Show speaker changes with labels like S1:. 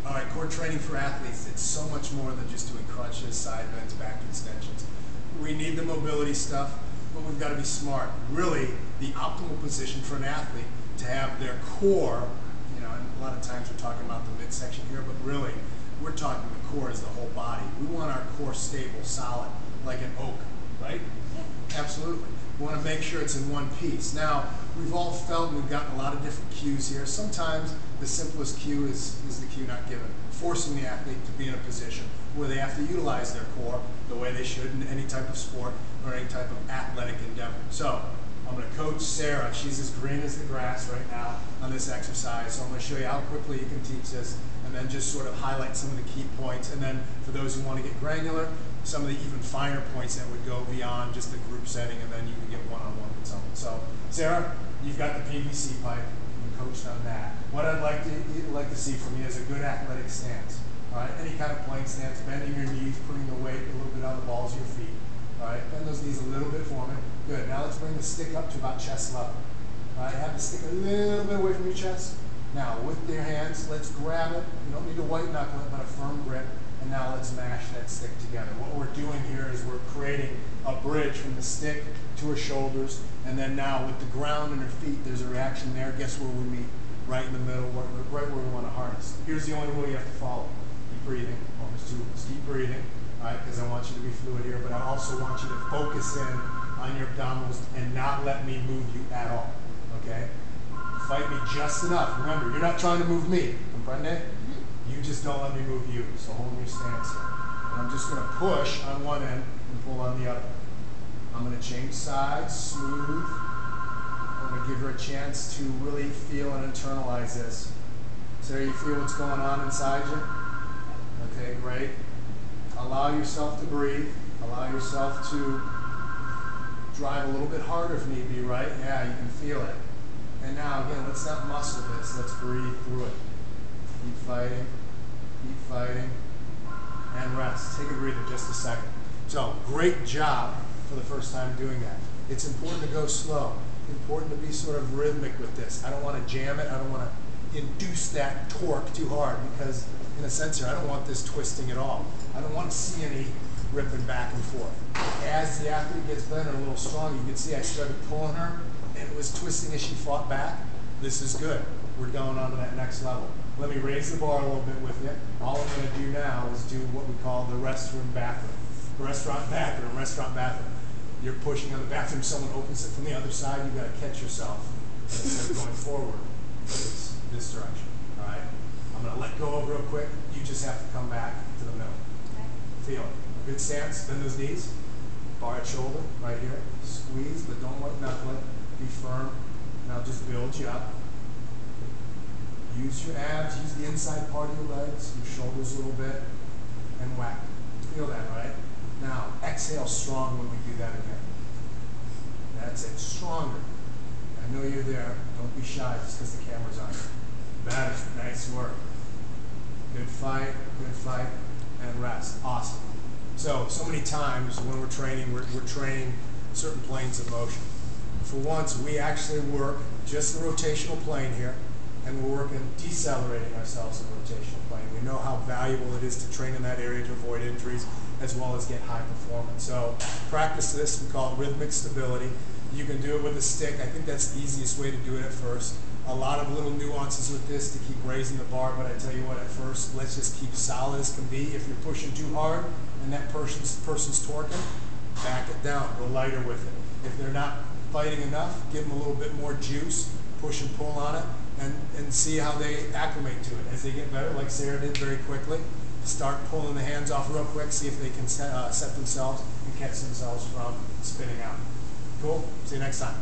S1: All right, core training for athletes, it's so much more than just doing crunches, side bends, back extensions. We need the mobility stuff, but we've got to be smart. Really, the optimal position for an athlete to have their core, and a lot of times we're talking about the midsection here, but really, we're talking the core as the whole body. We want our core stable, solid, like an oak, right? Absolutely. We want to make sure it's in one piece. Now, we've all felt, and we've gotten a lot of different cues here. Sometimes the simplest cue is the cue not given, forcing the athlete to be in a position where they have to utilize their core the way they should in any type of sport or any type of athletic endeavor. So, I'm going to coach Sarah. She's as green as the grass right now on this exercise. So I'm going to show you how quickly you can teach this and then just sort of highlight some of the key points. And then for those who want to get granular, some of the even finer points that would go beyond just the group setting, and then you can get one-on-one with someone. So Sarah, you've got the PVC pipe. You coached on that. What I'd like to see from you is a good athletic stance. All right, any kind of plank stance, bending your knees, putting the weight a little bit on the balls of your feet. All right, bend those knees a little bit for me. Good. Now let's bring the stick up to about chest level. All right, have the stick a little bit away from your chest. Now with your hands, let's grab it. You don't need to white knuckle it, but a firm grip. And now let's mash that stick together. What we're doing here is we're creating a bridge from the stick to her shoulders, and then now with the ground and her feet, there's a reaction there. Guess where we meet? Right in the middle, right where we want to harness. Here's the only rule you have to follow. Keep breathing. Almost two. Keep breathing. All right, because I want you to be fluid here, but I also want you to focus in on your abdominals and not let me move you at all, okay? Fight me just enough. Remember, you're not trying to move me, comprende? You just don't let me move you, so hold your stance here. And I'm just going to push on one end and pull on the other. I'm going to change sides, smooth. I'm going to give her a chance to really feel and internalize this. So you feel what's going on inside you? Okay, great. Allow yourself to breathe. Allow yourself to drive a little bit harder if need be, right? Yeah, you can feel it. And now, again, let's not muscle this. Let's breathe through it. Keep fighting, and rest. Take a breather just a second. So, great job for the first time doing that. It's important to go slow. Important to be sort of rhythmic with this. I don't want to jam it. I don't want to induce that torque too hard because, in a sense here, I don't want this twisting at all. I don't want to see any ripping back and forth. As the athlete gets better, a little stronger, you can see I started pulling her, and it was twisting as she fought back. This is good. We're going on to that next level. Let me raise the bar a little bit with you. All I'm going to do now is do what we call the restaurant bathroom. Restaurant bathroom. You're pushing on the bathroom, someone opens it from the other side, you've got to catch yourself. Instead of going forward, it's this direction. All right? I'm going to let go of real quick. You just have to come back to the middle. Okay. Feel it. Good stance. Bend those knees. Bar at shoulder, right here. Squeeze, but don't white knuckle it. Be firm. And I'll just build you up. Use your abs, use the inside part of your legs, your shoulders a little bit, and whack. Feel that, right? Now, exhale strong when we do that again. That's it, stronger. I know you're there. Don't be shy just because the camera's on you. Better, nice work. Good fight, and rest. Awesome. So many times when we're training, we're training certain planes of motion. For once, we actually work just the rotational plane here, and we're working decelerating ourselves in the rotational plane. We know how valuable it is to train in that area to avoid injuries as well as get high performance. So practice this. We call it rhythmic stability. You can do it with a stick. I think that's the easiest way to do it at first. A lot of little nuances with this to keep raising the bar, but I tell you what, at first, let's just keep solid as can be. If you're pushing too hard and that person's torquing, back it down. Go lighter with it. If they're not fighting enough, give them a little bit more juice. Push and pull on it. And see how they acclimate to it. As they get better, like Sarah did very quickly, start pulling the hands off real quick, see if they can set themselves and catch themselves from spinning out. Cool? See you next time.